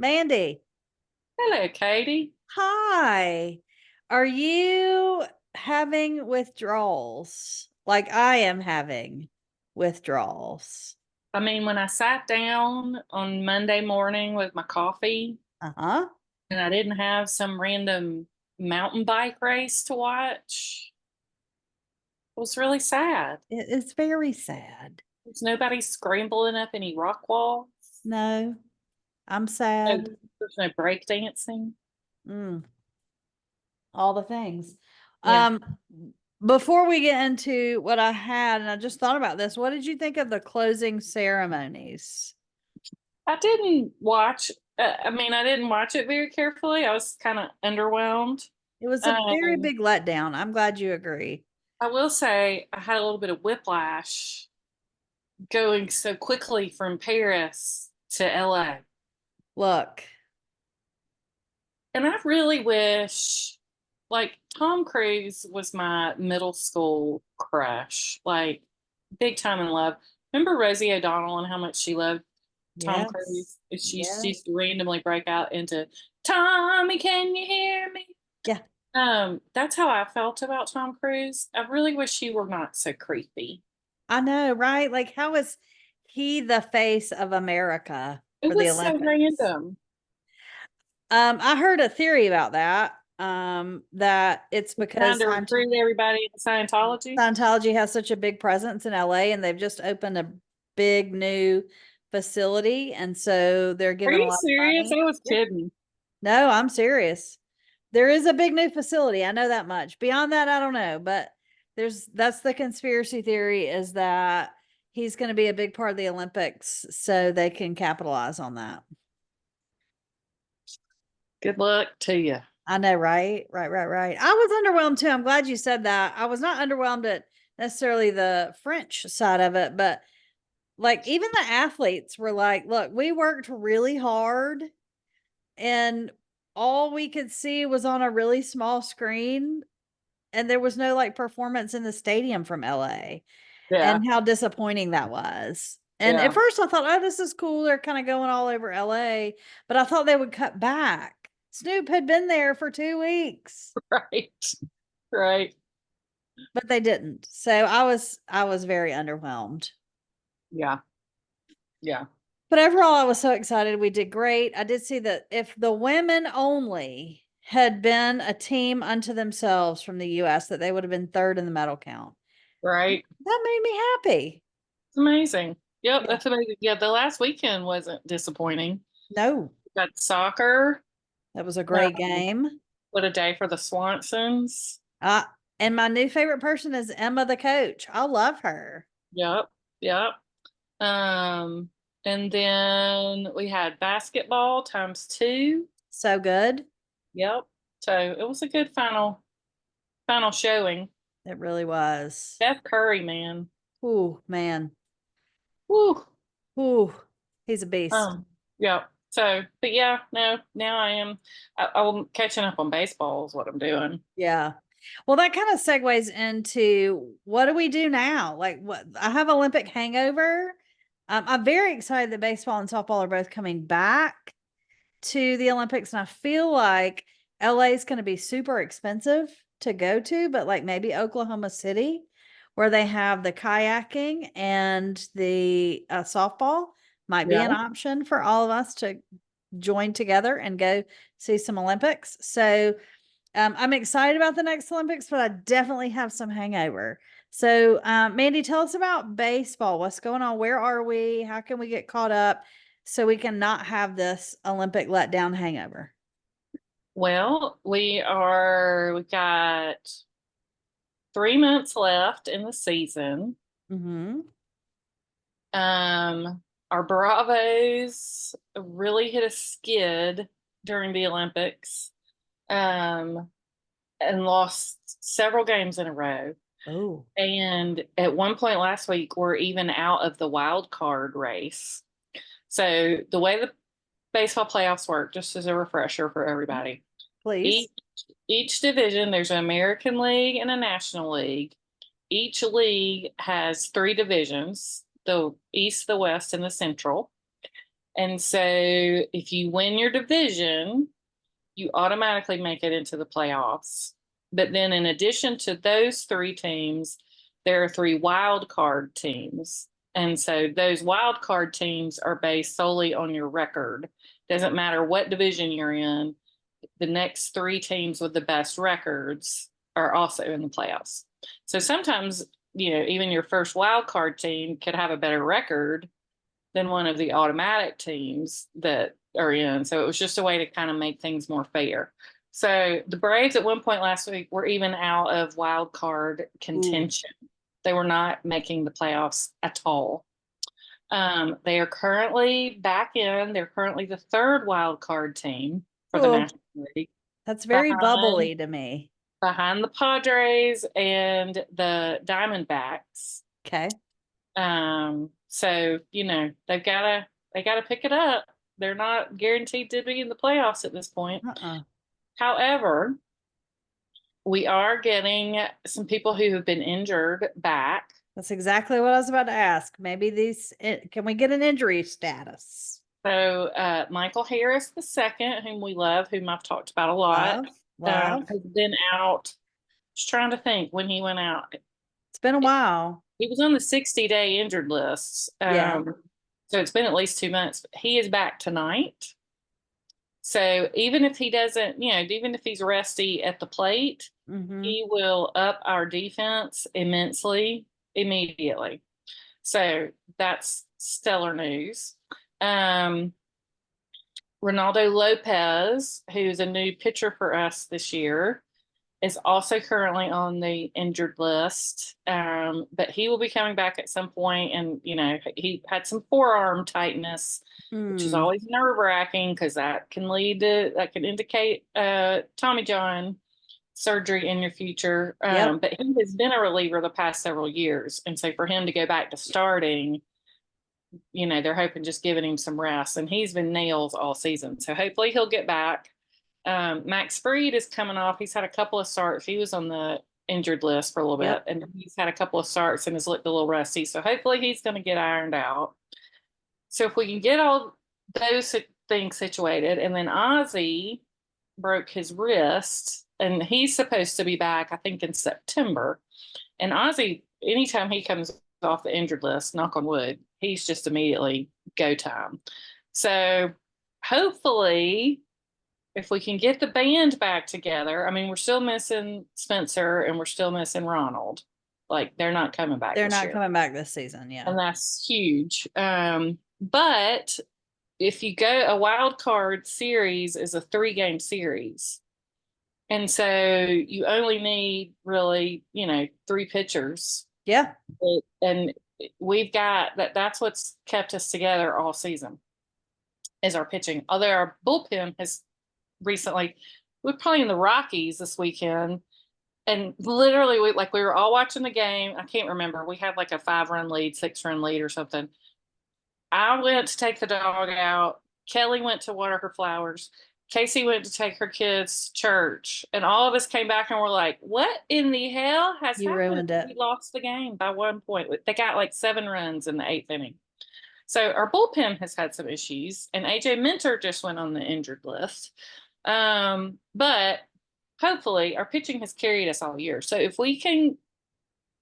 Mandee, Hello, Katie. hi. Are you having withdrawals? Like I am having withdrawals. I mean, when I sat down on Monday morning with my coffee Uh-huh. and I didn't have some random mountain bike race to watch, it was really sad. It is very sad. There's nobody scrambling up any rock walls. No, I'm No, sad. there's no break dancing. Mm, all the things. Yeah. Um, Before we get into what I had, and I just thought about this, what did you think of the closing ceremonies? I didn't watch, I didn't watch it very carefully. I was kind of underwhelmed. It was a very Um, big letdown. I'm glad you agree. I will say I had a little bit of whiplash going so quickly from Paris to LA. Look, And I really wish, like, Tom Cruise was my middle school crush, like, big time in love. Remember Rosie O'Donnell and how much she loved Tom yes, Cruise? She yes, used to randomly break out into, Tommy, can you hear me? yeah. That's how I felt about Tom Cruise. I really wish he were not so creepy. I know, right? Like, how is he the face of America It for the was so Olympics? random. I heard a theory about that. That it's He's trying because to recruit everybody into Scientology. Scientology has such a big presence in LA and they've just opened a big new facility. And so they're Are giving a you lot of serious? money. I was Yeah. kidding. No, I'm serious. There is a big new facility. I know that much. Beyond that, I don't know. But that's the conspiracy theory is that he's going to be a big part of the Olympics so they can capitalize on that. Good luck to you. I know, right? Right. I was underwhelmed too. I'm glad you said that. I was not underwhelmed at necessarily the French side of it, but like even the athletes were like, look, we worked really hard and all we could see was on a really small screen and there was no like performance in the stadium from LA Yeah. and how disappointing that was. And at Yeah. first I thought, oh, this is cool. They're kind of going all over LA, but I thought they would cut back. Snoop had been there for 2 weeks, Right. Right. but they didn't. So I was very underwhelmed. Yeah. Yeah. But overall, I was so excited. We did great. I did see that if the women only had been a team unto themselves from the US, that they would have been third in the medal count. Right. That made me happy. It's amazing. Yep. Yeah. That's amazing. Yeah. The last weekend wasn't disappointing. No, Got soccer. that was a great Um, game. what a day for the Swansons. Uh, and my new favorite person is Emma, the coach. I love her. Yep. Yep. Um, and then we had basketball times two. So good. Yep. So it was a good final showing. It really was. Steph Curry, man. Ooh, man. Woo. Ooh, he's a beast. Yeah. So, but yeah, no, now I'm catching up on baseball is what I'm doing. Yeah. Well, that kind of segues into what do we do now? Like, what I have Olympic hangover. I'm very excited that baseball and softball are both coming back to the Olympics, and I feel like LA is going to be super expensive to go to, but like maybe Oklahoma City, where they have the kayaking and the softball, might be Yeah. an option for all of us to join together and go see some Olympics. So I'm excited about the next Olympics, but I definitely have some hangover. So, Mandee, tell us about baseball. What's going on? Where are we? How can we get caught up so we can not have this Olympic letdown hangover? Well, we've got 3 months left in the season. Mm-hmm. Our Bravos really hit a skid during the Olympics, um, and lost several games in a row. Oh, And at one point last week, we're even out of the wild card race. So the way the baseball playoffs work, just as a refresher for everybody, please. each each division, there's an American League and a National League. Each league has three divisions: the East, the West, and the Central. And so if you win your division, you automatically make it into the playoffs. But then in addition to those 3 teams, there are 3 wild card teams. And so those wild card teams are based solely on your record. Doesn't matter what division you're in, the next 3 teams with the best records are also in the playoffs. So sometimes, even your first wild card team could have a better record than one of the automatic teams that are in. So it was just a way to kind of make things more fair. So the Braves at one point last week were even out of wild card contention. Ooh. They were not making the playoffs at all. They are currently back in. They're currently the 3rd wild card team for the National League. That's very bubbly to me. Behind the Padres and the Diamondbacks. Okay. So they gotta pick it up. They're not guaranteed to be in the playoffs at this point. However, we are getting some people who have been injured back. That's exactly what I was about to ask. Maybe can we get an injury status? So Michael Harris II, whom we love, whom I've talked about a lot, has been out. Just trying to think when he went out. It's been a while. He was on the 60-day injured list. So it's been at least 2 months. He is back tonight. So even if he doesn't, even if he's rusty at the plate, he will up our defense immensely immediately. So that's stellar news. Ronaldo Lopez, who's a new pitcher for us this year, is also currently on the injured list, but he will be coming back at some point. And he had some forearm tightness, which is always nerve-wracking because that can indicate Tommy John surgery in your future. But he has been a reliever the past several years, and so for him to go back to starting, they're hoping just giving him some rest, and he's been nails all season. So hopefully he'll get back. Max Fried is coming off. He's had a couple of starts. He was on the injured list for a little bit, and he's had a couple of starts and has looked a little rusty. So hopefully he's going to get ironed out. So if we can get all those things situated, and then Ozzy broke his wrist, and he's supposed to be back, I think, in September. And Ozzy, anytime he comes off the injured list, knock on wood, he's just immediately go time. So hopefully, if we can get the band back together, I mean, we're still missing Spencer and we're still missing Ronald. Like, they're not coming back. They're not coming back this season. Yeah. And that's huge. But if you go, a wild card series is a 3-game series. And so you only need really, 3 pitchers. Yeah. And we've got that's what's kept us together all season is our pitching. Although our bullpen has recently, we're playing the Rockies this weekend, and literally we were all watching the game. I can't remember. We had like a 5-run lead, 6-run lead or something. I went to take the dog out. Kelly went to water her flowers. Casey went to take her kids to church, and all of us came back and were like, what in the hell has happened? Ruined it. We lost the game by 1 point. They got like 7 runs in the 8th inning. So our bullpen has had some issues, and AJ Minter just went on the injured list. But hopefully our pitching has carried us all year. So if we can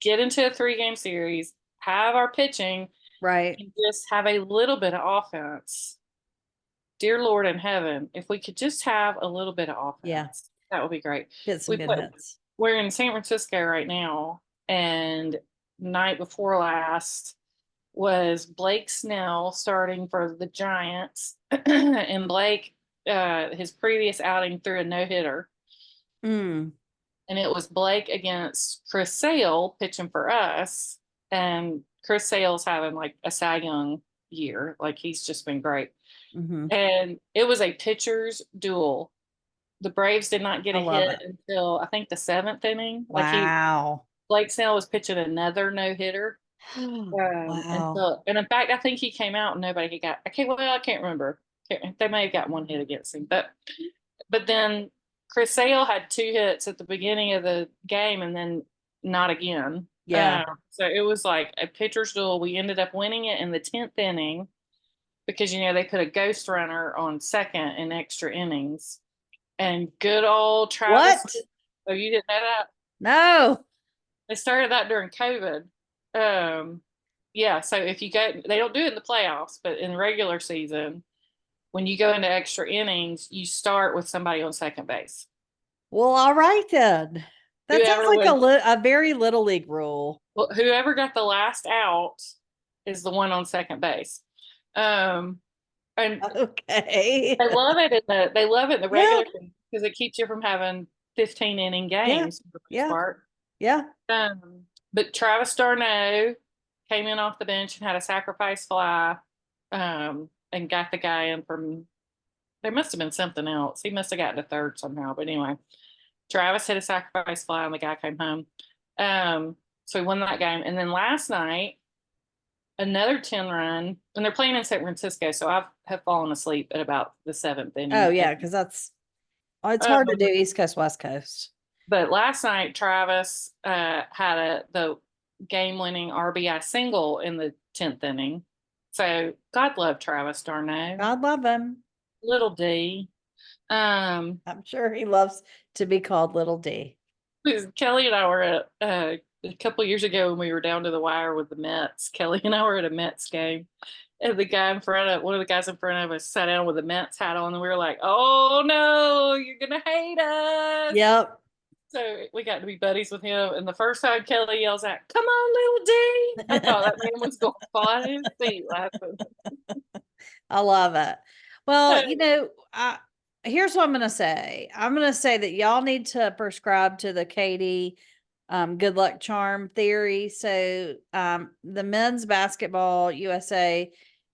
get into a 3-game series, have our pitching, right, and just have a little bit of offense, dear Lord in heaven, if we could just have a little bit of offense, that would be great. Get some good hits. We're in San Francisco right now, and night before last was Blake Snell starting for the Giants, and Blake, his previous outing, threw a no-hitter. And it was Blake against Chris Sale pitching for us, and Chris Sale's having like a Cy Young year. Like, he's just been great. And it was a pitcher's duel. The Braves did not get a hit until I think the 7th inning. Wow. Blake Snell was pitching another no-hitter. Wow. And in fact, I think he came out and nobody got. I can't remember. They may have got 1 hit against him, but then Chris Sale had 2 hits at the beginning of the game and then not again. Yeah. So it was like a pitcher's duel. We ended up winning it in the 10th inning. because they put a ghost runner on second in extra innings, and good old Travis. What? Oh, you didn't know that? No. They started that during COVID. Yeah, so if you go, they don't do it in the playoffs, but in regular season, when you go into extra innings, you start with somebody on second base. Well, all right then. That sounds Whoever like was, a very little league rule. well, whoever got the last out is the one on second base. Um, and Okay. they love it in the Yeah. regular season because it keeps you from having 15 inning Yeah. games for the most Yeah. part. Yeah. But Travis d'Arnaud came in off the bench and had a sacrifice fly, and got the guy in from. There must have been something else. He must have gotten to third somehow. But anyway, Travis hit a sacrifice fly and the guy came home. So he won that game. And then last night, another 10 run, and they're playing in San Francisco. So I have fallen asleep at about the seventh inning. Oh yeah, because it's hard to do East Coast, West Coast. But last night, Travis had the game-winning RBI single in the 10th inning. So God love Travis d'Arnaud. God love him. Little D. I'm sure he loves to be called Little D. Kelly and I were at a couple years ago when we were down to the wire with the Mets. Kelly and I were at a Mets game, and one of the guys in front of us sat down with a Mets hat on, and we were like, "Oh no, you're gonna hate us!" Yep. So we got to be buddies with him. And the first time Kelly yells out, "Come on, little D," I thought that man was going to fall out of his seat laughing. I love it. Well, here's what I'm going to say. I'm going to say that y'all need to prescribe to the Katie good luck charm theory. So the men's basketball USA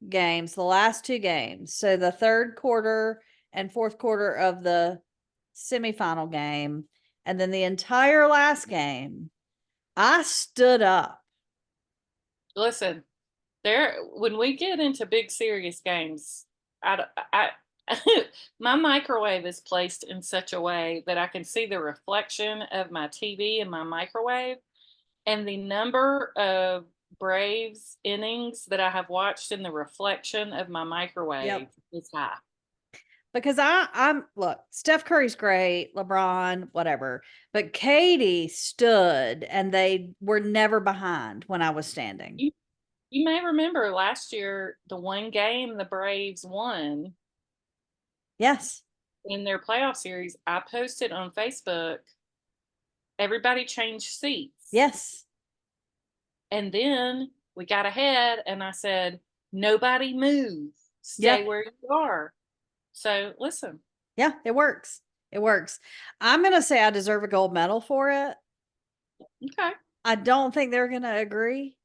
games, the last two games, so the third quarter and fourth quarter of the semifinal game, and then the entire last game, I stood up. Listen, when we get into big serious games, I my microwave is placed in such a way that I can see the reflection of my TV in my microwave, and the number of Braves innings that I have watched in the reflection of my microwave is high. Because I'm look, Steph Curry's great, LeBron, whatever. But Katie stood and they were never behind when I was standing. You may remember last year the one game the Braves won. Yes. In their playoff series, I posted on Facebook, everybody changed seats. Yes. And then we got ahead and I said, nobody move. Stay where you are. So listen. Yeah, it works. It works. I'm going to say I deserve a gold medal for it. Okay. I don't think they're going to agree,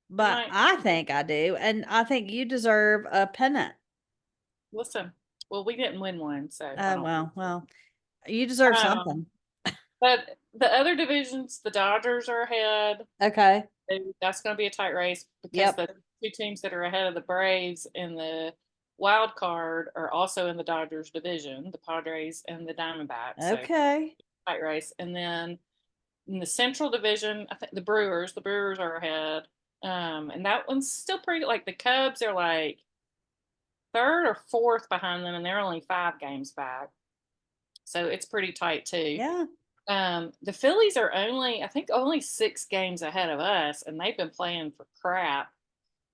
but I think I do. And I think you deserve a pennant. Listen, well, we didn't win one. So, well, you deserve something. But the other divisions, the Dodgers are ahead. Okay. That's going to be a tight race because the two teams that are ahead of the Braves in the wild card are also in the Dodgers division, the Padres and the Diamondbacks. Okay. So, tight race. And then in the Central Division, I think the Brewers are ahead. And that one's still pretty, like the Cubs are like third or fourth behind them, and they're only 5 games back. So it's pretty tight too. Yeah. The Phillies are I think only 6 games ahead of us, and they've been playing for crap.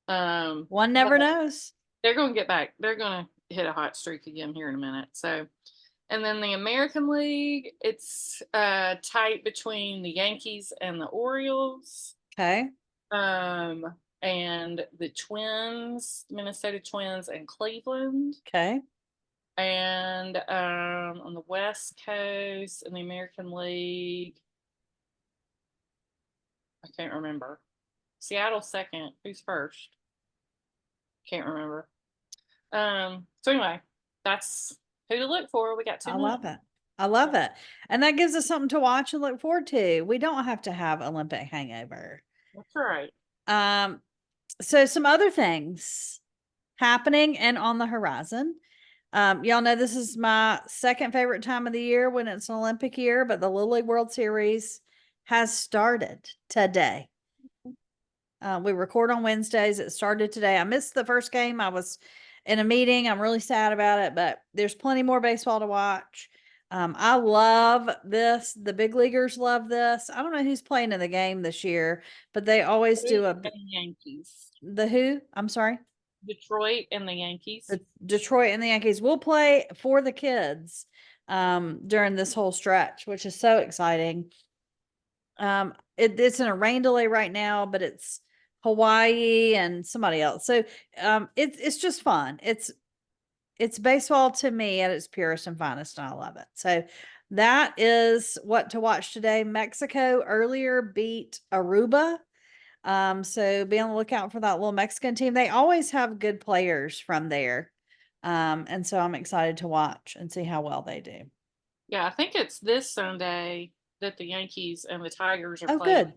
One never knows. They're going to get back. They're going to hit a hot streak again here in a minute. So, and then the American League, it's tight between the Yankees and the Orioles. Okay. And the Twins, Minnesota Twins and Cleveland. Okay. And on the West Coast in the American League, I can't remember. Seattle second. Who's first? Can't remember. So anyway, that's who to look for. We got 2 love it. I love it. And that gives us something to watch and look forward to. We don't have to have Olympic hangover. That's right. So some other things happening and on the horizon. Y'all know this is my second favorite time of the year when it's an Olympic year, but the Little League World Series has started today. We record on Wednesdays. It started today. I missed the first game. I was in a meeting. I'm really sad about it, but there's plenty more baseball to watch. I love this. The big leaguers love this. I don't know who's playing in the game this year, but they always do And Yankees. the who? I'm sorry. Detroit and the Yankees. The Detroit and the Yankees will play for the kids during this whole stretch, which is so exciting. It's in a rain delay right now, but it's Hawaii and somebody else. So it's just fun. It's baseball to me at its purest and finest, and I love it. So that is what to watch today. Mexico earlier beat Aruba. So be on the lookout for that little Mexican team. They always have good players from there. And so I'm excited to watch and see how well they do. Yeah, I think it's this Sunday that the Yankees and the Tigers are Oh, playing. good.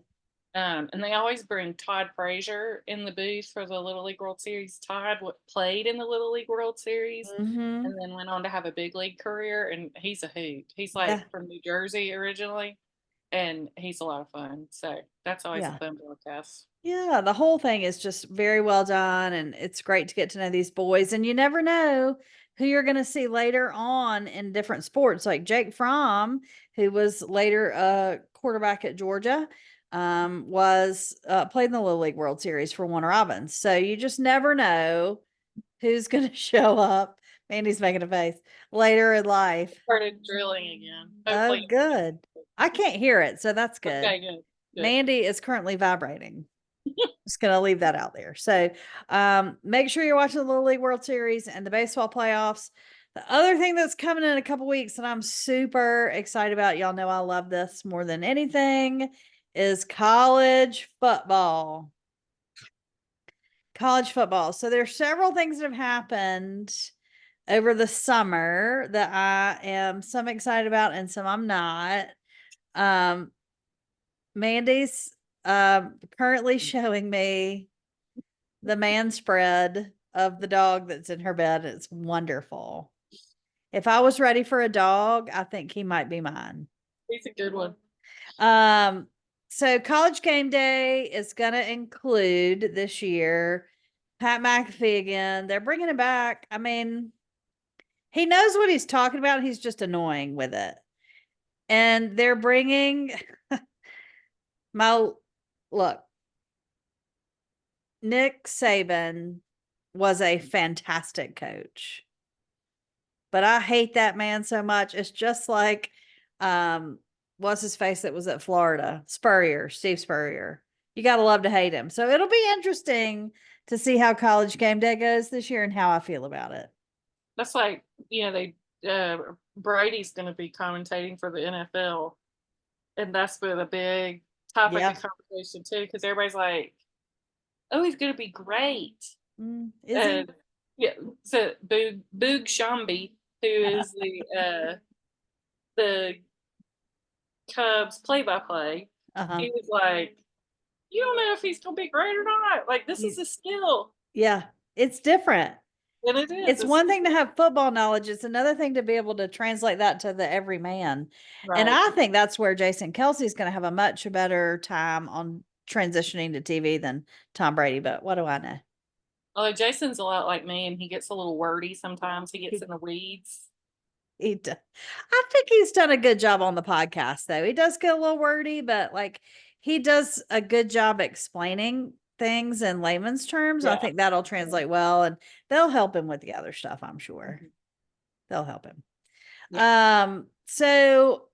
And they always bring Todd Frazier in the booth for the Little League World Series. Todd played in the Little League World Series Mm-hmm. and then went on to have a big league career. And he's a hoot. He's like Yeah. from New Jersey originally, and he's a lot of fun. So that's always Yeah. a fun broadcast. Yeah, the whole thing is just very well done, and it's great to get to know these boys. And you never know who you're going to see later on in different sports, like Jake Fromm, who was later a quarterback at Georgia, was played in the Little League World Series for Warner Robins. So you just never know who's going to show up. Mandy's making a face later in life. Started drilling again. Oh, Hopefully, good. I can't hear it, so that's good. okay, good. Mandy is currently vibrating. Just gonna leave that out there. So make sure you're watching the Little League World Series and the baseball playoffs. The other thing that's coming in a couple weeks that I'm super excited about, y'all know I love this more than anything, is college football. College football. So there's several things that have happened over the summer that I am some excited about and some I'm not. Mandy's currently showing me the man spread of the dog that's in her bed. It's wonderful. If I was ready for a dog, I think he might be mine. He's a good one. So college game day is going to include this year Pat McAfee again. They're bringing it back. I mean, he knows what he's talking about. He's just annoying with it. And they're bringing look, Nick Saban was a fantastic coach, but I hate that man so much. It's just like, what's his face that was at Florida? Steve Spurrier. You got to love to hate him. So it'll be interesting to see how college game day goes this year and how I feel about it. That's like, Brady's going to be commentating for the NFL. And that's been a big topic of conversation too, because everybody's like, oh, he's going to be great. Is he? Yeah, so Boog Shambi, who is the Cubs play-by-play, he was like, you don't know if he's going to be great or not. Like, this is a skill. Yeah, it's different. And it is. It's one thing to have football knowledge. It's another thing to be able to translate that to the everyman. Right. And I think that's where Jason Kelsey is going to have a much better time on transitioning to TV than Tom Brady. But what do I know? Although Jason's a lot like me, and he gets a little wordy sometimes. He gets in the weeds. I think he's done a good job on the podcast, though. He does get a little wordy, but like he does a good job explaining things in layman's terms. Yeah. I think that'll translate well, and they'll help him with the other stuff. I'm sure they'll help him. Yeah. So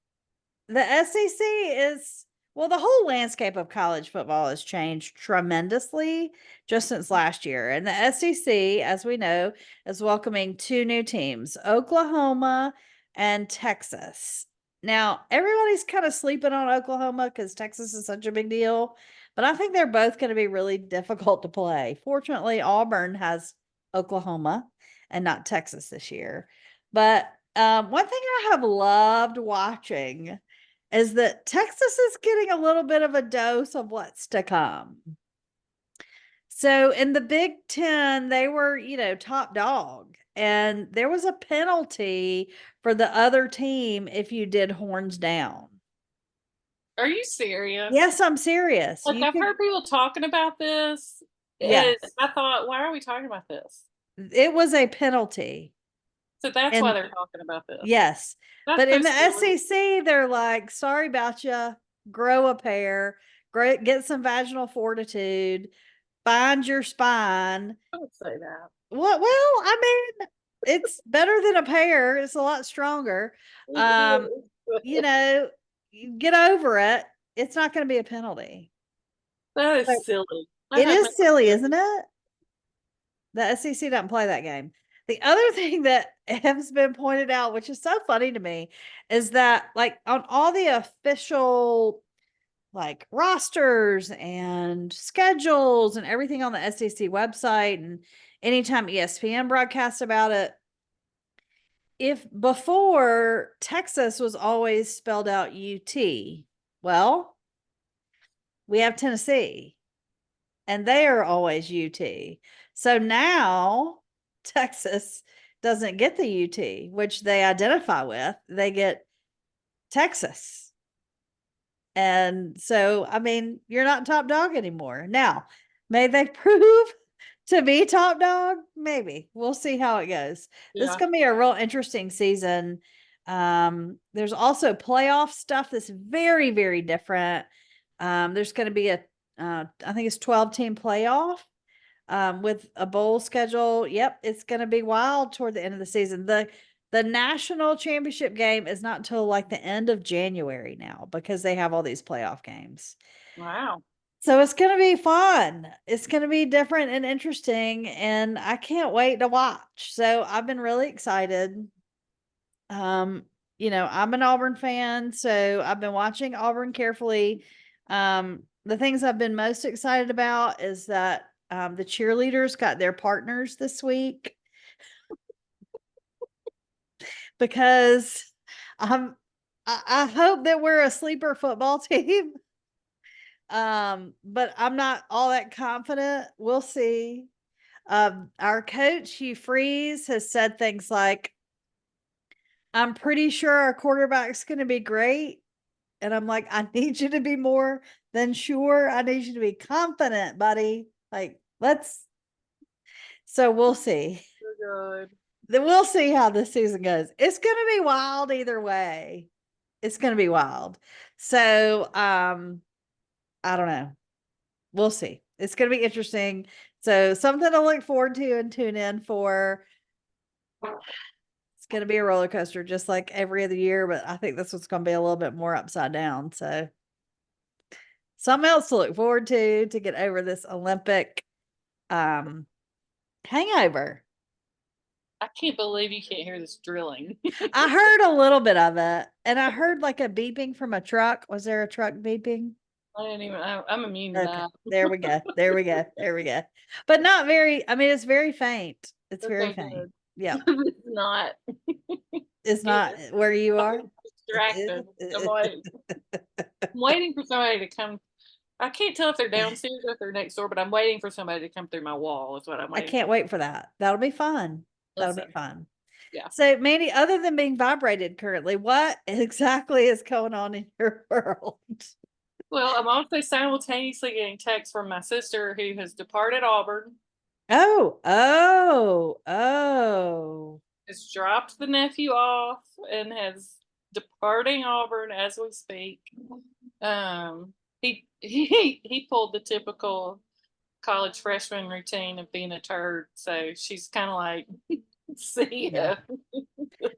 the SEC is, well, the whole landscape of college football has changed tremendously just since last year. And the SEC, as we know, is welcoming two new teams, Oklahoma and Texas. Now, everybody's kind of sleeping on Oklahoma because Texas is such a big deal, but I think they're both going to be really difficult to play. Fortunately, Auburn has Oklahoma and not Texas this year. But one thing I have loved watching is that Texas is getting a little bit of a dose of what's to come. So in the Big Ten, they were, top dog. And there was a penalty for the other team if you did horns down. Are you serious? Yes, I'm serious. Like, You I've could, heard people talking about this, yes, and I thought, why are we talking about this? it was a penalty. So that's why And they're talking about this. yes, That's but so in the silly. SEC, they're like, sorry about you. Grow a pair, get some vaginal fortitude, find your spine. I would say that. Well, I mean, it's better than a pair. It's a lot stronger. Um, It you is. know, get over it. It's not going to be a penalty. That So is silly. I it have never is silly, seen isn't it? The SEC doesn't play that game. The other thing that has been pointed out, which is so funny to me, is that like on all the official like rosters and schedules and everything on the SEC website, and anytime ESPN broadcasts about it, if before Texas was always spelled out UT, well, we have Tennessee and they are always UT. So now Texas doesn't get the UT, which they identify with. They get Texas. And so, I mean, you're not top dog anymore. Now, may they prove to be top dog? Maybe. We'll see how it goes. This is Yeah. going to be a real interesting season. There's also playoff stuff that's very, very different. There's going to be I think it's 12-team playoff with a bowl schedule. Yep, it's going to be wild toward the end of the season. The national championship game is not until like the end of January now because they have all these playoff games. Wow. So it's going to be fun. It's going to be different and interesting, and I can't wait to watch. So I've been really excited. Um, I'm an Auburn fan, so I've been watching Auburn carefully. The things I've been most excited about is that the cheerleaders got their partners this week because um, I hope that we're a sleeper football team. But I'm not all that confident. We'll see. Our coach Hugh Freeze has said things like, "I'm pretty sure our quarterback's going to be great." And I'm like, I need you to be more than sure. I need you to be confident, buddy. Like, so we'll see. So good. Then we'll see how this season goes. It's going to be wild either way. It's going to be wild. So, I don't know. We'll see. It's going to be interesting. So, something to look forward to and tune in for. It's going to be a roller coaster just like every other year, but I think this one's going to be a little bit more upside down. So, something else to look forward to get over this Olympic hangover. I can't believe you can't hear this drilling. I heard a little bit of it, and I heard like a beeping from a truck. Was there a truck beeping? I didn't even. I'm immune to Okay, that. there we go. There we go. There we go. But not very, I mean, it's very faint. It's very Okay, faint. good. Yeah. It's not. It's It not where you are. was distracted. I'm waiting for somebody to come. I can't tell if they're downstairs or if they're next door, but I'm waiting for somebody to come through my wall. Is what I'm I waiting can't for. wait for that. That'll be fun. That'll be Listen, fun. yeah. So, Mandy, other than being vibrated currently, what exactly is going on in your world? Well, I'm also simultaneously getting texts from my sister who has departed Auburn, Oh. has dropped the nephew off, and has departing Auburn as we speak. He pulled the typical college freshman routine of being a turd, so she's kind of like, see Yeah. ya.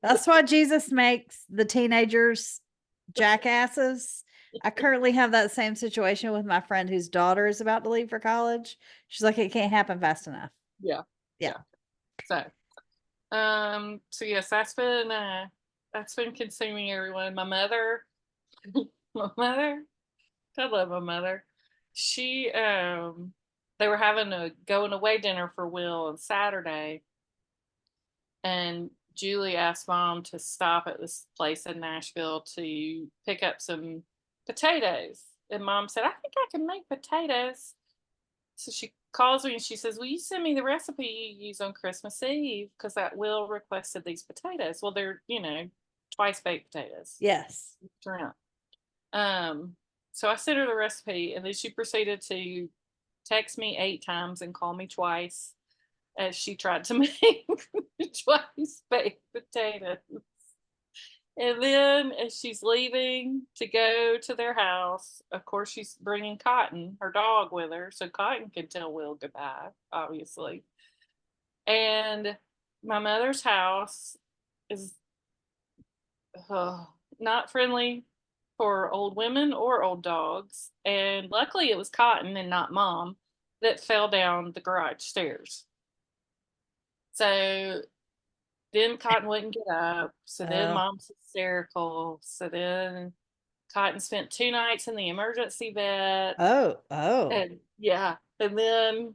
That's why Jesus makes the teenagers jackasses. I currently have that same situation with my friend whose daughter is about to leave for college. She's like, it can't happen fast enough. Yeah, Yeah. So yes, that's been consuming everyone. My mother, my mother, I love my mother. She they were having a going away dinner for Will on Saturday, and Julie asked mom to stop at this place in Nashville to pick up some potatoes. And mom said, I think I can make potatoes. So she calls me and she says, will you send me the recipe you use on Christmas Eve? Because that Will requested these potatoes. Well, they're, twice baked potatoes. Yes. Shrimp. Um, so I sent her the recipe, and then she proceeded to text me 8 times and call me twice as she tried to make twice baked potatoes. And then as she's leaving to go to their house, of course, she's bringing Cotton, her dog, with her. So Cotton can tell Will goodbye, obviously. And my mother's house is not friendly for old women or old dogs. And luckily, it was Cotton and not Mom that fell down the garage stairs. So then Cotton wouldn't get up. So then Oh. Mom's hysterical. So then Cotton spent 2 nights in the emergency vet. Oh. And yeah. And then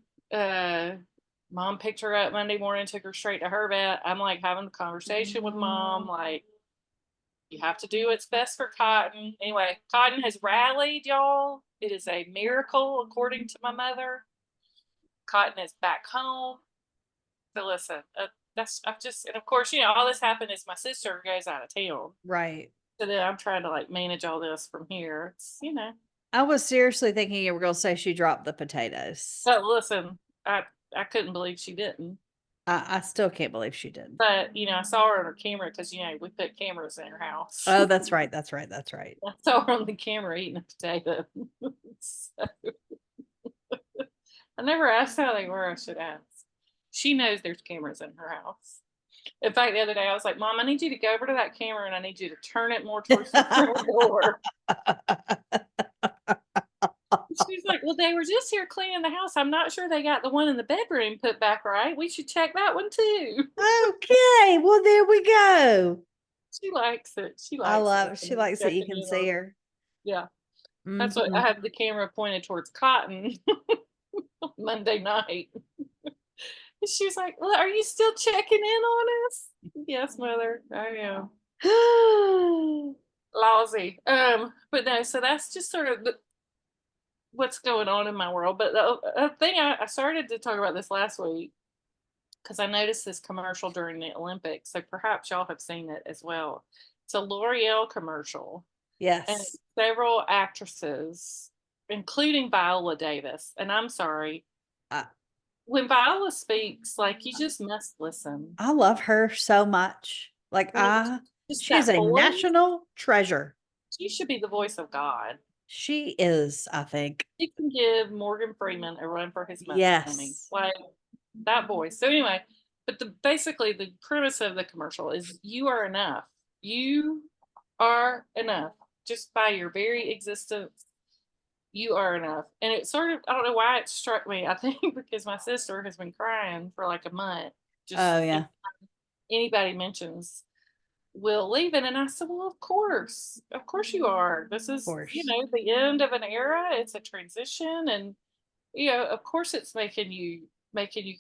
Mom picked her up Monday morning, took her straight to her vet. I'm like having the conversation with Mom, like, you have to do what's best for Cotton. Anyway, Cotton has rallied, y'all. It is a miracle, according to my mother. Cotton is back home. So listen, I've just, and of course, all this happened is my sister goes out of town. Right. So then I'm trying to like manage all this from here. It's, I was seriously thinking you were going to say she dropped the potatoes. But listen, I couldn't believe she didn't. I still can't believe she didn't. But I saw her on her camera because we put cameras in her house. Oh, that's right. I saw her on the camera eating a potato. So, I never asked how they were. I should ask. She knows there's cameras in her house. In fact, the other day I was like, Mom, I need you to go over to that camera and I need you to turn it more towards the front door. She's like, well, they were just here cleaning the house. I'm not sure they got the one in the bedroom put back right. We should check that one too. Okay, well, there we go. She likes it. She likes that you can see her. Yeah. That's what I had the camera pointed towards Cotton Monday night. She was like, well, are you still checking in on us? Yes, Mother, I am. Lousy. But no, so that's just sort of what's going on in my world. But the thing I started to talk about this last week because I noticed this commercial during the Olympics. So perhaps y'all have seen it as well. It's a L'Oreal commercial. Yes. And several actresses, including Viola Davis. And I'm sorry. When Viola speaks, like, you just must listen. I love her so much. Like, she's a national treasure. She should be the voice of God. She is, I think. She can give Morgan Freeman a run for his money. Yes. Like, that voice. So anyway, but basically the premise of the commercial is you are enough. You are enough. Just by your very existence, you are enough. And it sort of, I don't know why it struck me. I think because my sister has been crying for like a month. Oh, yeah. Anybody mentions Will leaving. And I said, well, of course you are. This is, the end of an era. It's a transition. And, of course it's making you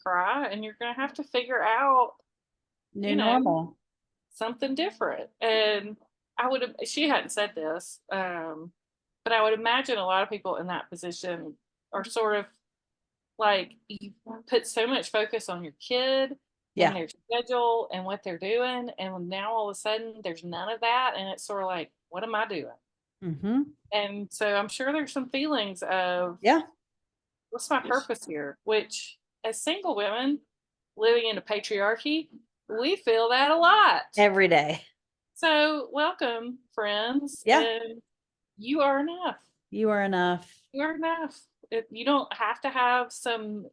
cry. And you're going to have to figure out new normal, something different. And she hadn't said this, but I would imagine a lot of people in that position are sort of like, you put so much focus on your kid and their schedule and what they're doing. And now all of a sudden there's none of that. And it's sort of like, what am I doing? Mm-hmm. And so I'm sure there's some feelings of, what's my purpose here? Which as single women living in a patriarchy, we feel that a lot. Every day. So welcome, friends. Yeah. And you are enough. You are enough. You are enough. You don't have to have some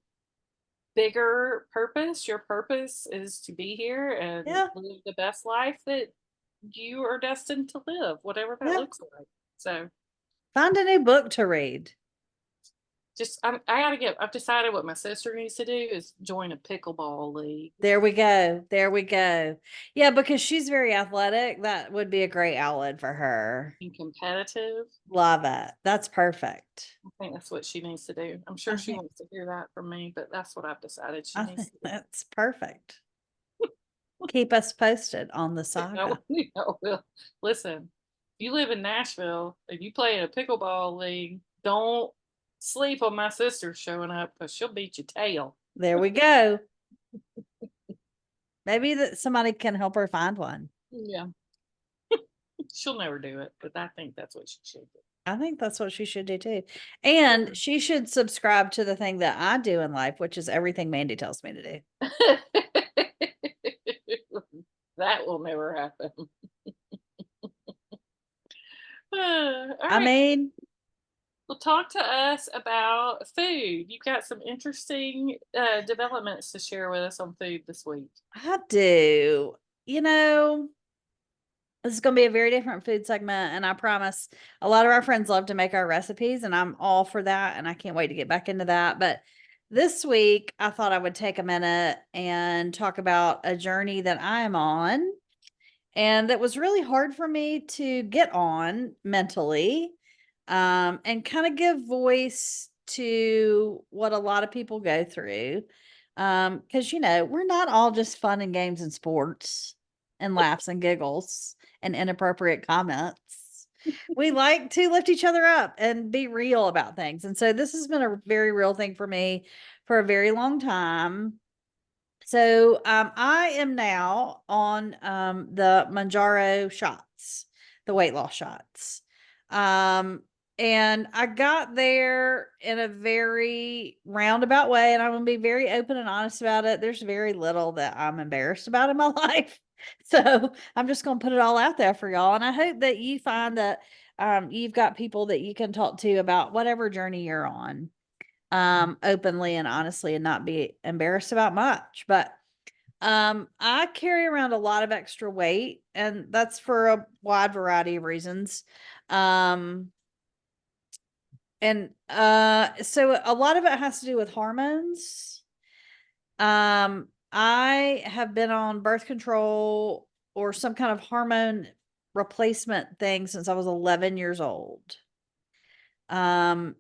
bigger purpose. Your purpose is to be here and live the best life that you are destined to live, whatever that looks like. So find a new book to read. I've decided what my sister needs to do is join a pickleball league. There we go. Yeah, because she's very athletic. That would be a great outlet for her. And competitive. Love it. That's perfect. I think that's what she needs to do. I'm sure she wants to hear that from me, but that's what I've decided she needs to do. That's perfect. Keep us posted on the saga. Well, listen, if you live in Nashville, if you play in a pickleball league, don't sleep on my sister showing up because she'll beat your tail. There we go. Maybe that somebody can help her find one. Yeah. She'll never do it, but I think that's what she should do. I think that's what she should do too. And she should subscribe to the thing that I do in life, which is everything Mandee tells me to do. That will never happen. All I right. mean, Well, talk to us about food. You've got some interesting developments to share with us on food this week. I do. You know, this is going to be a very different food segment. And I promise a lot of our friends love to make our recipes, and I'm all for that. And I can't wait to get back into that. But this week, I thought I would take a minute and talk about a journey that I am on and that was really hard for me to get on mentally, and kind of give voice to what a lot of people go through. Because, we're not all just fun and games and sports and laughs and giggles and inappropriate comments. We like to lift each other up and be real about things. And so this has been a very real thing for me for a very long time. So I am now on the Mounjaro shots, the weight loss shots. And I got there in a very roundabout way, and I'm going to be very open and honest about it. There's very little that I'm embarrassed about in my life. So I'm just going to put it all out there for y'all. And I hope that you find that you've got people that you can talk to about whatever journey you're on, openly and honestly, and not be embarrassed about much. But I carry around a lot of extra weight, and that's for a wide variety of reasons. Um, and so a lot of it has to do with hormones. I have been on birth control or some kind of hormone replacement thing since I was 11 years old. And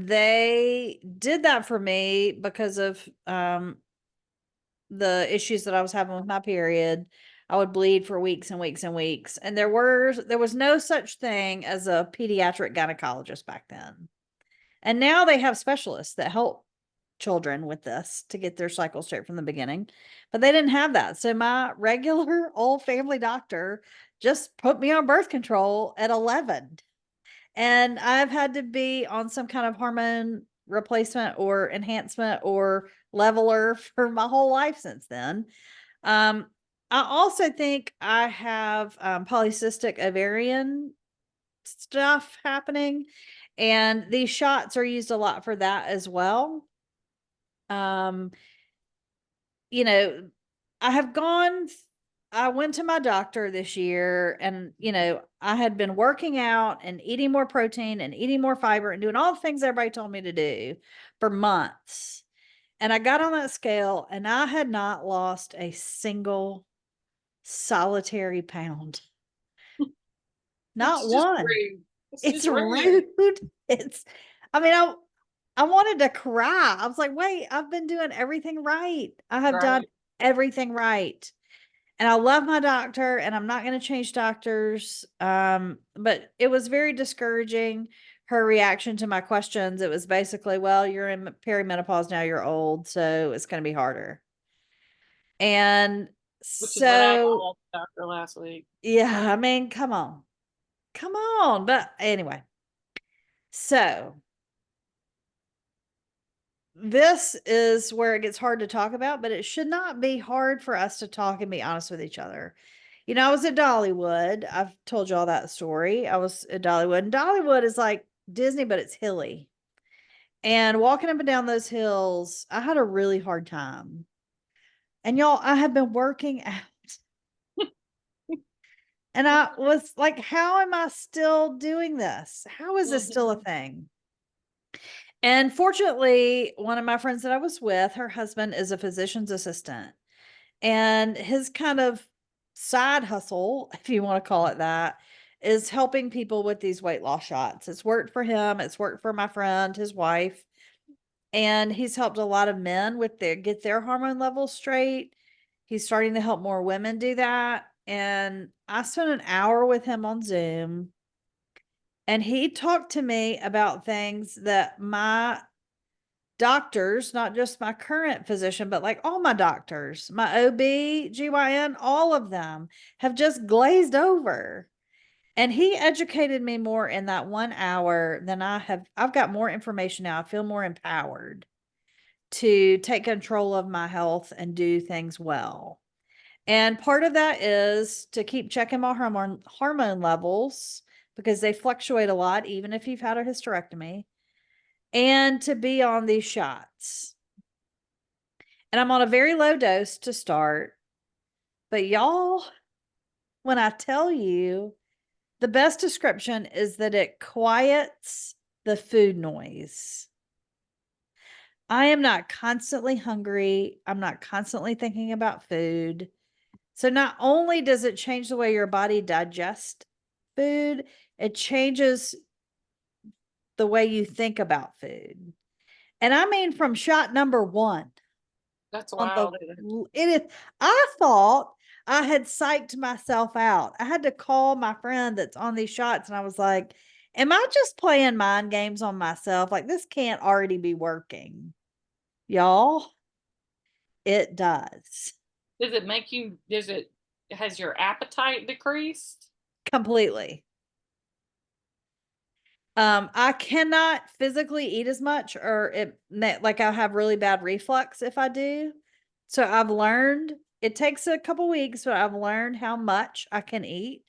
they did that for me because of the issues that I was having with my period. I would bleed for weeks and weeks and weeks. And there was no such thing as a pediatric gynecologist back then. And now they have specialists that help children with this to get their cycle straight from the beginning. But they didn't have that. So my regular old family doctor just put me on birth control at 11. And I've had to be on some kind of hormone replacement or enhancement or leveler for my whole life since then. I also think I have polycystic ovarian stuff happening, and these shots are used a lot for that as well. Um, you know, I have gone I went to my doctor this year, and I had been working out and eating more protein and eating more fiber and doing all the things everybody told me to do for months. And I got on that scale, and I had not lost a single solitary pound. Not It's just one. rude. It's It's just rude. rude. I mean, I wanted to cry. I was like, wait, I've been doing everything right. I have done Right. everything right. And I love my doctor, and I'm not going to change doctors. But it was very discouraging. Her reaction to my questions, it was basically, well, you're in perimenopause now, you're old, so it's going to be harder. And Which is what I so, told the doctor last week. yeah, I mean, come on. Come on. But anyway, so this is where it gets hard to talk about, but it should not be hard for us to talk and be honest with each other. I was at Dollywood. I've told you all that story. I was at Dollywood, and Dollywood is like Disney, but it's hilly. And walking up and down those hills, I had a really hard time. And y'all, I have been working out. And I was like, how am I still doing this? How is this still a thing? And fortunately, one of my friends that I was with, her husband is a physician's assistant. And his kind of side hustle, if you want to call it that, is helping people with these weight loss shots. It's worked for him, it's worked for my friend, his wife, and he's helped a lot of men with get their hormone levels straight. He's starting to help more women do that. And I spent an hour with him on Zoom, and he talked to me about things that my doctors, not just my current physician, but like all my doctors, my OB, GYN, all of them have just glazed over. And he educated me more in that 1 hour than I've got more information now. I feel more empowered to take control of my health and do things well. And part of that is to keep checking my hormone levels because they fluctuate a lot, even if you've had a hysterectomy, and to be on these shots. And I'm on a very low dose to start. But y'all, when I tell you, the best description is that it quiets the food noise. I am not constantly hungry. I'm not constantly thinking about food. So not only does it change the way your body digests food, it changes the way you think about food. And I mean from shot number 1 That's on the wild. it is I thought I had psyched myself out. I had to call my friend that's on these shots and I was like, am I just playing mind games on myself? Like this can't already be working. Y'all, it does. Does it make you, has your appetite decreased? Completely. I cannot physically eat as much, or like I have really bad reflux if I do. So I've learned it takes a couple weeks, but I've learned how much I can eat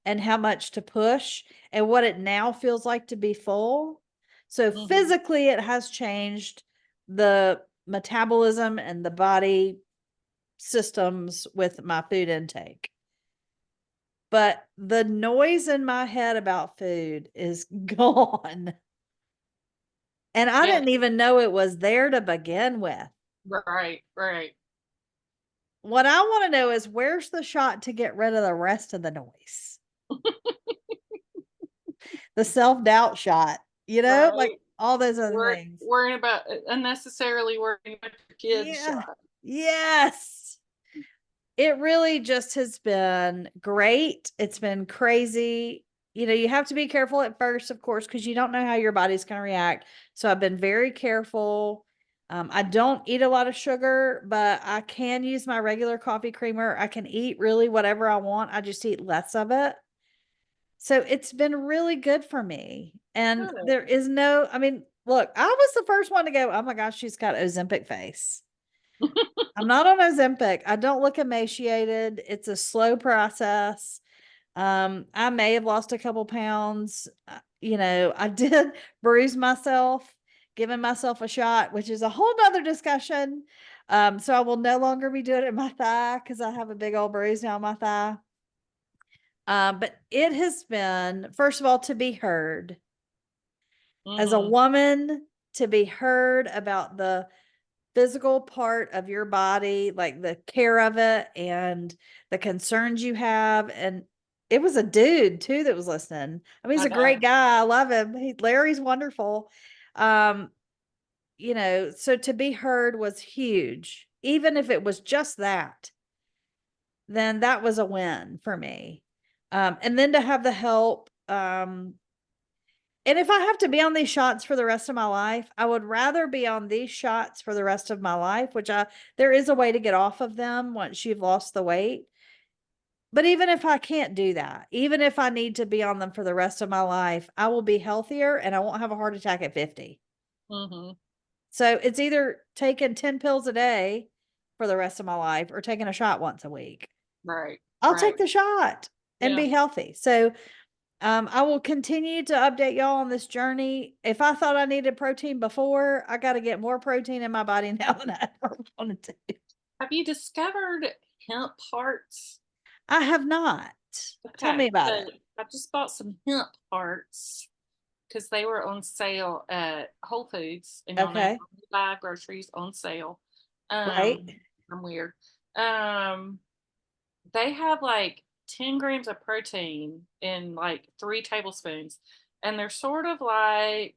and how much to push and what it now feels like to be full. So physically, it has changed the metabolism and the body systems with my food intake. But the noise in my head about food is gone. And I Yeah. didn't even know it was there to begin with. Right, right. What I want to know is where's the shot to get rid of the rest of the noise? The self-doubt shot, like Right. all those other things. Worrying about unnecessarily worrying about your kids' Yeah. shot. Yes. It really just has been great. It's been crazy. You have to be careful at first, of course, because you don't know how your body's going to react. So I've been very careful. I don't eat a lot of sugar, but I can use my regular coffee creamer. I can eat really whatever I want. I just eat less of it. So it's been really good for me. And Good. there is no, I mean, look, I was the first one to go, oh my gosh, she's got Ozempic face. I'm not on Ozempic. I don't look emaciated. It's a slow process. I may have lost a couple pounds. I did bruise myself, giving myself a shot, which is a whole nother discussion. So I will no longer be doing it in my thigh because I have a big old bruise now on my thigh. But it has been, first of all, to be heard as a woman, to be heard about the physical part of your body, like the care of it and the concerns you have. And it was a dude too that was listening. I mean, he's a great guy. I love him. Larry's wonderful. So to be heard was huge. Even if it was just that, then that was a win for me. And then to have the help, and if I have to be on these shots for the rest of my life, I would rather be on these shots for the rest of my life, there is a way to get off of them once you've lost the weight. But even if I can't do that, even if I need to be on them for the rest of my life, I will be healthier and I won't have a heart attack at 50. So it's either taking 10 pills a day for the rest of my life or taking a shot once a week. Right. I'll take the shot and be healthy. So I will continue to update y'all on this journey. If I thought I needed protein before, I got to get more protein in my body now than I ever wanted to. Have you discovered hemp hearts? I have not. Tell me about it. I just bought some hemp hearts because they were on sale at Whole Foods, and y'all know you buy groceries on sale. Right. I'm weird. They have like 10 grams of protein in like 3 tablespoons, and they're sort of like,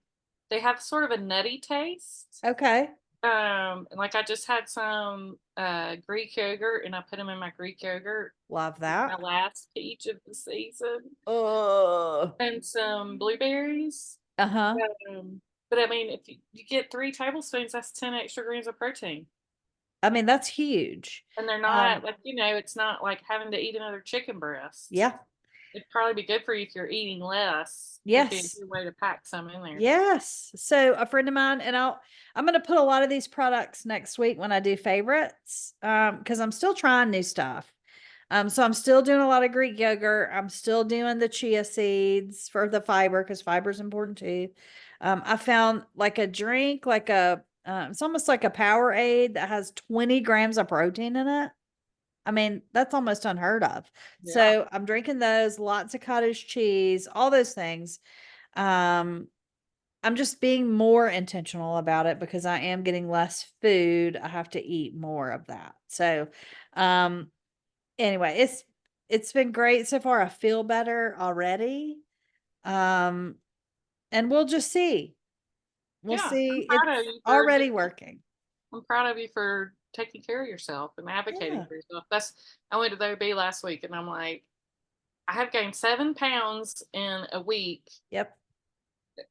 they have sort of a nutty taste. Okay. And like I just had some Greek yogurt, and I put them in my Greek yogurt. Love that. My last peach of the season. Oh. And some blueberries. Uh-huh. But I mean, if you get 3 tablespoons, that's 10 extra grams of protein. I mean, that's huge. And they're not like, it's not like having to eat another chicken breast. Yeah. It'd probably be good for you if you're eating less. It'd be a Yes. good way to pack some in there. Yes. So a friend of mine, and I'm going to put a lot of these products next week when I do favorites. Cause I'm still trying new stuff. So I'm still doing a lot of Greek yogurt. I'm still doing the chia seeds for the fiber, cause fiber is important too. I found like a drink, it's almost like a Powerade that has 20 grams of protein in it. I mean, that's almost unheard of. Yeah. So I'm drinking those, lots of cottage cheese, all those things. Um, I'm just being more intentional about it because I am getting less food. I have to eat more of that. So, um, anyway, it's been great so far. I feel better already. Um, and we'll just see. We'll Yeah. see. It's already working. I'm proud of you for taking care of yourself and advocating Yeah. for yourself. I went to the OB last week and I'm like, I have gained 7 pounds in a week Yep.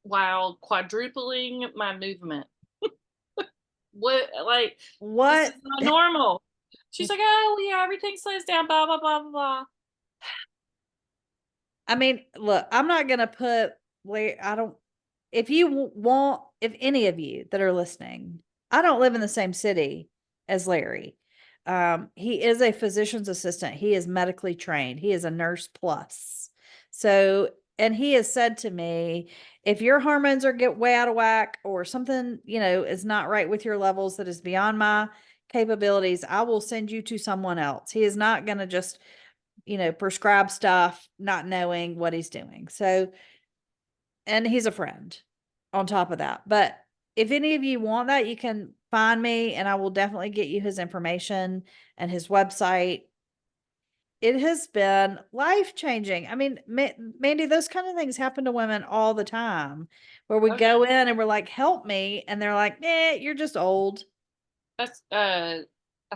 while quadrupling my movement. What, like, this is What? not normal. She's like, oh, yeah, everything slows down, blah, blah, blah, blah, blah. I mean, look, I'm not gonna put where I don't. If you want, if any of you that are listening, I don't live in the same city as Larry. He is a physician's assistant. He is medically trained. He is a nurse plus. So, and he has said to me, if your hormones are get way out of whack or something, is not right with your levels that is beyond my capabilities, I will send you to someone else. He is not going to just prescribe stuff, not knowing what he's doing. So, and he's a friend on top of that. But if any of you want that, you can find me and I will definitely get you his information and his website. It has been life changing. I mean, Mandy, those kind of things happen to women all the time where we Oh, yeah. go in and we're like, help me. And they're like, you're just old. That's, I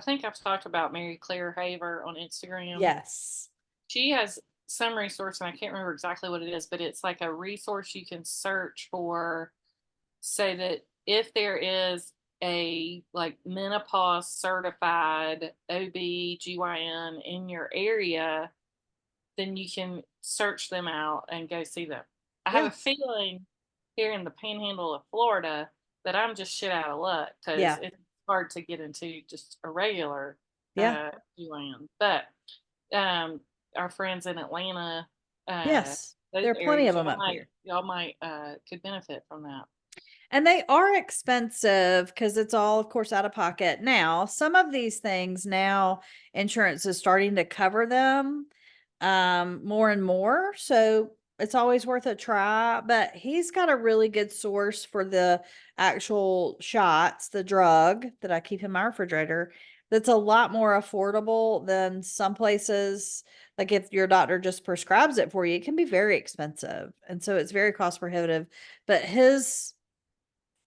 think I've talked about Mary Claire Haver on Instagram. Yes. She has some resource, and I can't remember exactly what it is, but it's like a resource you can search for so that if there is a like menopause certified OB/GYN in your area, then you can search them out and go see them. I have a Yes. feeling here in the panhandle of Florida that I'm just shit out of luck because Yeah. it's hard to get into just a regular Yeah. GYN. But um, our friends in Atlanta, Yes. those There are plenty areas, of them up here. y'all might could benefit from that. And they are expensive because it's all, of course, out of pocket. Now, some of these things now insurance is starting to cover them more and more. So it's always worth a try. But he's got a really good source for the actual shots, the drug that I keep in my refrigerator. That's a lot more affordable than some places. Like if your doctor just prescribes it for you, it can be very expensive. And so it's very cost prohibitive. But his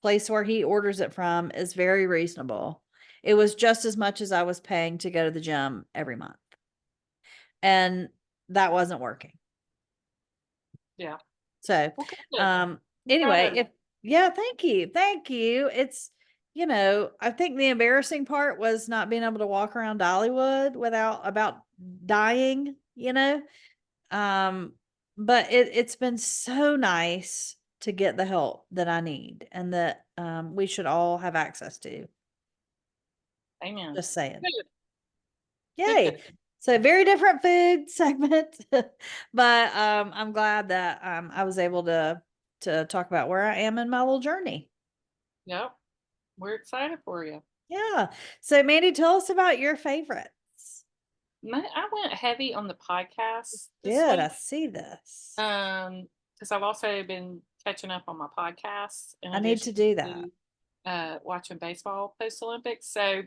place where he orders it from is very reasonable. It was just as much as I was paying to go to the gym every month. And that wasn't working. Yeah. So, Well, good. um, I'm proud anyway, of if, you. yeah, thank you. Thank you. It's, I think the embarrassing part was not being able to walk around Dollywood without about dying, Um, but it's been so nice to get the help that I need and that we should all have access to. Amen. Just saying. Good. Good. Yay. Good. So very different food segment. But I'm glad that I was able to talk about where I am in my little journey. Yep. We're excited for you. Yeah. So Mandy, tell us about your favorites. I went heavy on the podcast this Did I week. see this? Because I've also been catching up on my podcasts in I need addition to do that. to watching baseball post Olympics. So,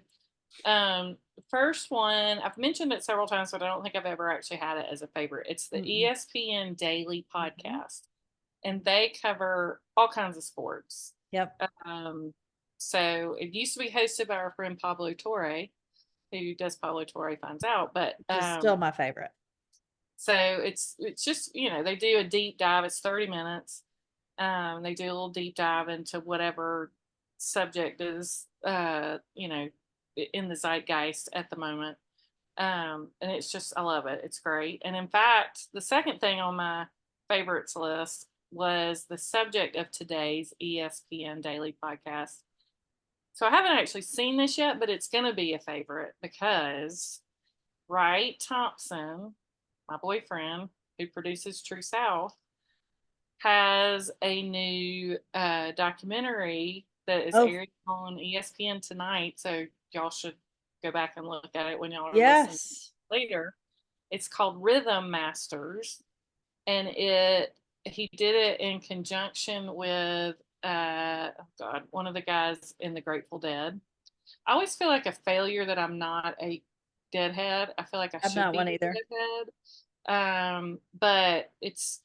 first one, I've mentioned it several times, but I don't think I've ever actually had it as a favorite. It's the Mm-mm. ESPN Daily Mhm. Podcast, and they cover all kinds of sports. Yep. Um, so it used to be hosted by our friend Pablo Torre, who does Pablo Torre finds out, but Which is still my favorite. so it's just they do a deep dive. It's 30 minutes. They do a little deep dive into whatever subject is in the zeitgeist at the moment. And it's just, I love it. It's great. And in fact, the second thing on my favorites list was the subject of today's ESPN daily podcast. So I haven't actually seen this yet, but it's going to be a favorite because Wright Thompson, my boyfriend who produces True South, has a new documentary that is Oh, airing on ESPN tonight. So y'all should go back and look at it when y'all are listening yes. later. It's called Rhythm Masters, and he did it in conjunction with one of the guys in the Grateful Dead. I always feel like a failure that I'm not a Deadhead. I feel like I I'm should not be one a either. Deadhead. But it's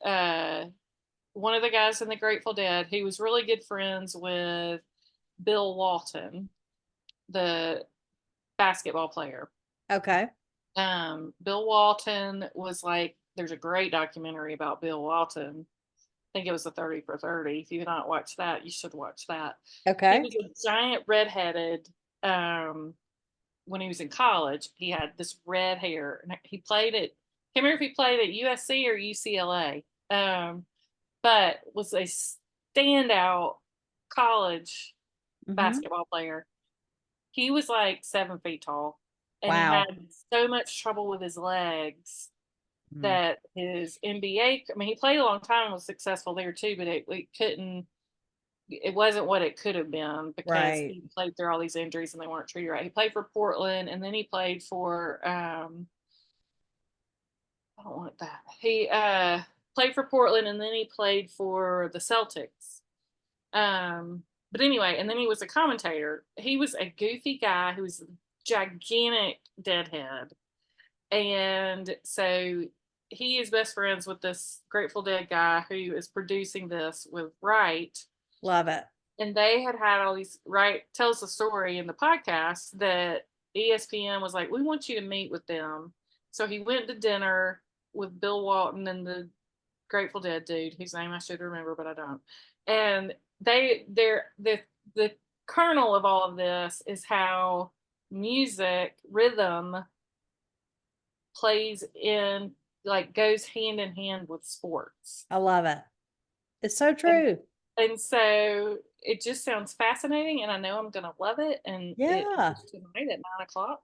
one of the guys in the Grateful Dead. He was really good friends with Bill Walton, the basketball player. Okay. Bill Walton was like, there's a great documentary about Bill Walton. I think it was the 30 for 30. If you've not watched that, you should watch that. He Okay. was a giant redheaded. When he was in college, he had this red hair, and he played at. Can't remember if he played at USC or UCLA, but was a standout college Mm-hmm. basketball player. He was like 7 feet tall, and he had Wow. so much trouble with his legs Mm. that his NBA. I mean, he played a long time and was successful there too, but it couldn't. It wasn't what it could have been because Right. he played through all these injuries and they weren't treated right. He played for Portland, and then he played for I don't want that. He played for Portland, and then he played for the Celtics. But anyway, and then he was a commentator. He was a goofy guy who was a gigantic deadhead. And so he is best friends with this Grateful Dead guy who is producing this with Wright. Love it. And they had all these. Wright tells the story in the podcast that ESPN was like, we want you to meet with them. So he went to dinner with Bill Walton and the Grateful Dead dude, whose name I should remember, but I don't. And the kernel of all of this is how music rhythm plays in, like, goes hand in hand with sports. I love it. It's so and true. and so it just sounds fascinating, and I know I'm gonna love it. And it Yeah. is tonight at 9 o'clock.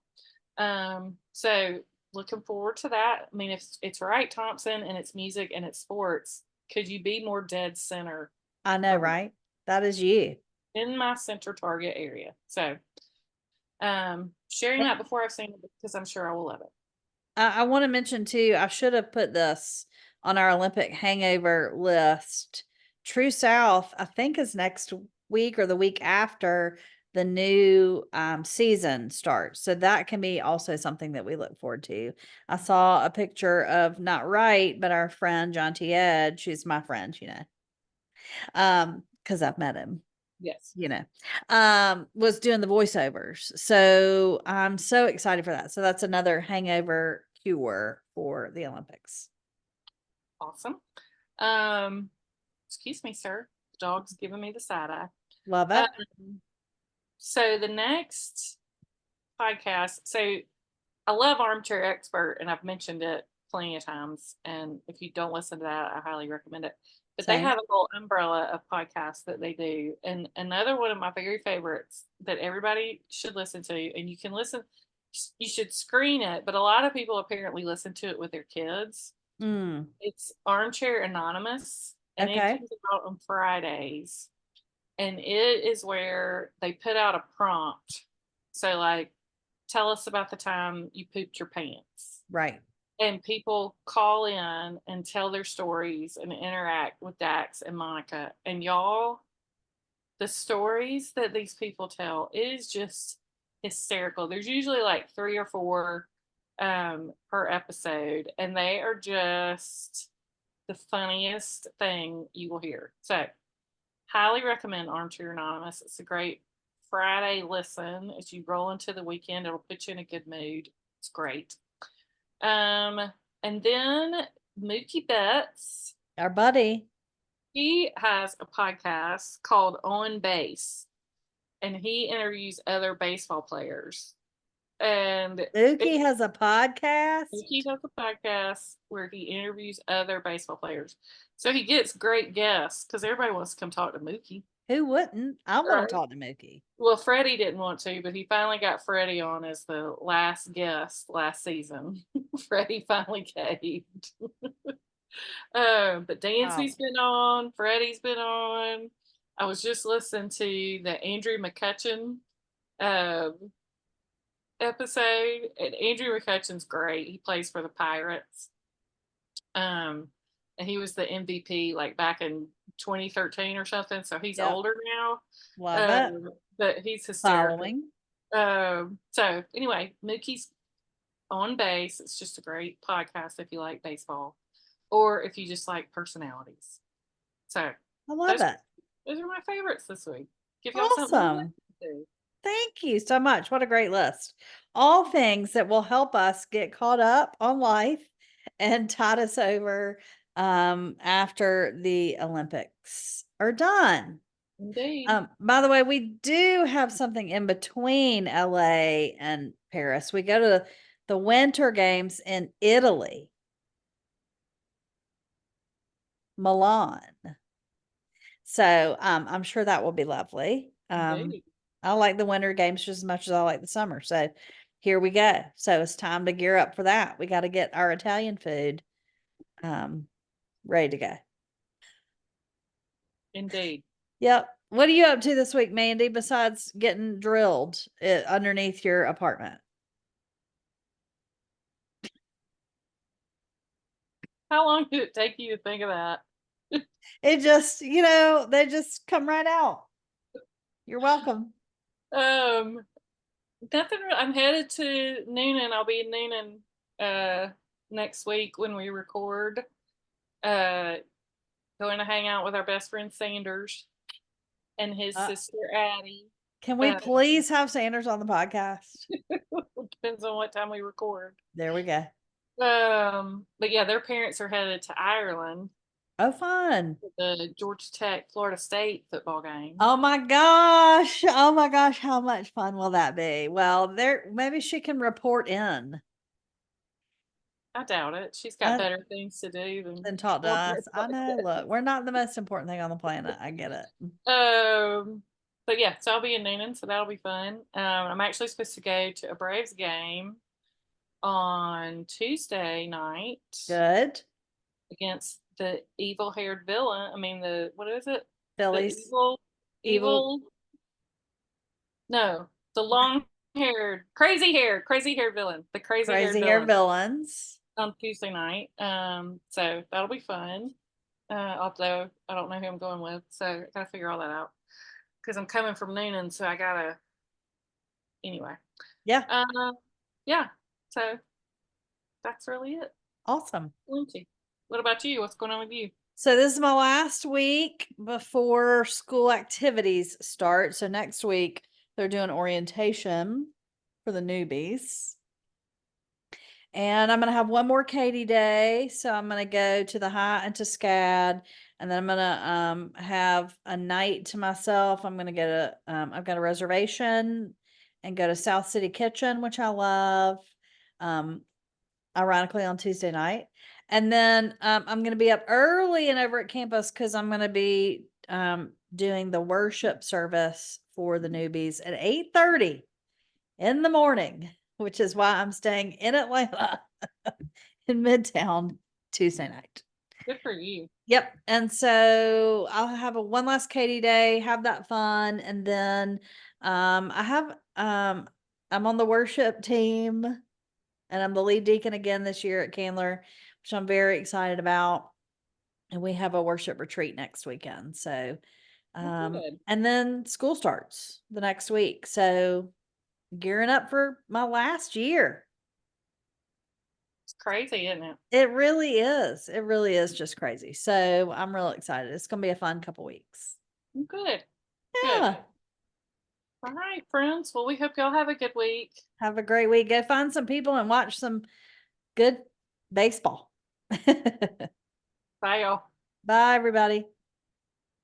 So looking forward to that. I mean, if it's Wright Thompson and it's music and it's sports, could you be more dead center I know, for me right? That is you. in my center target area? So sharing that before I've seen it because I'm sure I will love it. I want to mention too, I should have put this on our Olympic hangover list. True South, I think, is next week or the week after the new season starts. So that can be also something that we look forward to. I saw a picture of not right, but our friend John T. Ed, she's my friend, because I've met him, Yes. was doing the voiceovers. So I'm so excited for that. So that's another hangover cure for the Olympics. Awesome. Excuse me, sir. The dog's giving me the side eye. Love it. So the next podcast. So I love Armchair Expert, and I've mentioned it plenty of times. And if you don't listen to that, I highly recommend it. But they Same. have a whole umbrella of podcasts that they do. And another one of my very favorites that everybody should listen to, and you can listen, you should screen it, but a lot of people apparently listen to it with their kids. Mm, It's Armchair Anonymous, and it okay. comes out on Fridays. And it is where they put out a prompt. So, like, tell us about the time you pooped your pants. Right. And people call in and tell their stories and interact with Dax and Monica. And y'all, the stories that these people tell, it is just hysterical. There's usually like 3 or 4 per episode, and they are just the funniest thing you will hear. So, highly recommend Armchair Anonymous. It's a great Friday listen as you roll into the weekend. It'll put you in a good mood. It's great. And then Mookie Betts, Our buddy. he has a podcast called On Base, and he interviews other baseball players. And Mookie has a podcast. he has a podcast where he interviews other baseball players. So he gets great guests because everybody wants to come talk to Mookie. Who wouldn't? I want Right. to talk to Mookie. Well, Freddie didn't want to, but he finally got Freddie on as the last guest last season. Freddie finally caved. But Dancy's been on, Freddie's been on. I was just listening to the Andrew McCutcheon episode, and Andrew McCutcheon's great. He plays for the Pirates. And he was the MVP like back in 2013 or something. So he's older now. Love it. But he's hysterical. Following. So anyway, Mookie's on base. It's just a great podcast if you like baseball, or if you just like personalities. So I love it. Those are my favorites this week. Give y'all Awesome. Thank you so much. What a great list. All things that will help us get caught up on life and tide us over after the Olympics are done. Indeed. By the way, we do have something in between LA and Paris. We go to the Winter Games in Italy, Milan. So I'm sure that will be lovely. I like the Winter Games just as much as I like the summer. So here we go. So it's time to gear up for that. We got to get our Italian food ready to go. Indeed. Yep. What are you up to this week, Mandee, besides getting drilled underneath your apartment? How long did it take you to think of that? It just, they just come right out. You're welcome. Nothing. I'm headed to Noonan. I'll be in Noonan next week when we record. Going to hang out with our best friend Sanders and his sister Addie. Can we please have Sanders on the podcast? Depends on what time we record. There we go. But yeah, their parents are headed to Ireland. Oh, fun. The Georgia Tech Florida State football game. Oh my gosh. Oh my gosh. How much fun will that be? Well, maybe she can report in. I doubt it. She's got better things to do than talk to us. I know. Look, we're not the most important thing on the planet. I get it. But yeah, so I'll be in Noonan, so that'll be fun. I'm actually supposed to go to a Braves game on Tuesday night. Good. Against the evil-haired villain. I mean, what is it? Phillies. Evil. No, the long-haired, crazy-haired villain. The crazy-haired villains. On Tuesday night. So that'll be fun. Although I don't know who I'm going with, so I gotta figure all that out. Because I'm coming from Noonan, so I gotta. Anyway. Yeah. Yeah. So that's really it. Awesome. What about you? What's going on with you? So this is my last week before school activities start. So next week they're doing orientation for the newbies. And I'm going to have one more Katie day. So I'm going to go to the High and to SCAD. And then I'm going to have a night to myself. I'm going to I've got a reservation and go to South City Kitchen, which I love. Ironically on Tuesday night. And then I'm going to be up early and over at campus because I'm going to be doing the worship service for the newbies at 8:30 in the morning, which is why I'm staying in Atlanta in Midtown Tuesday night. Good for you. Yep. And so I'll have one last Katie day, have that fun. And then I'm on the worship team and I'm the lead deacon again this year at Candler, which I'm very excited about. And we have a worship retreat next weekend. So, and then school starts the next week. So gearing up for my last year. It's crazy, isn't it? It really is. It really is just crazy. So I'm real excited. It's going to be a fun couple weeks. Good. Yeah. Good. All right, friends. Well, we hope y'all have a good week. Have a great week. Go find some people and watch some good baseball. Bye, y'all. Bye, everybody.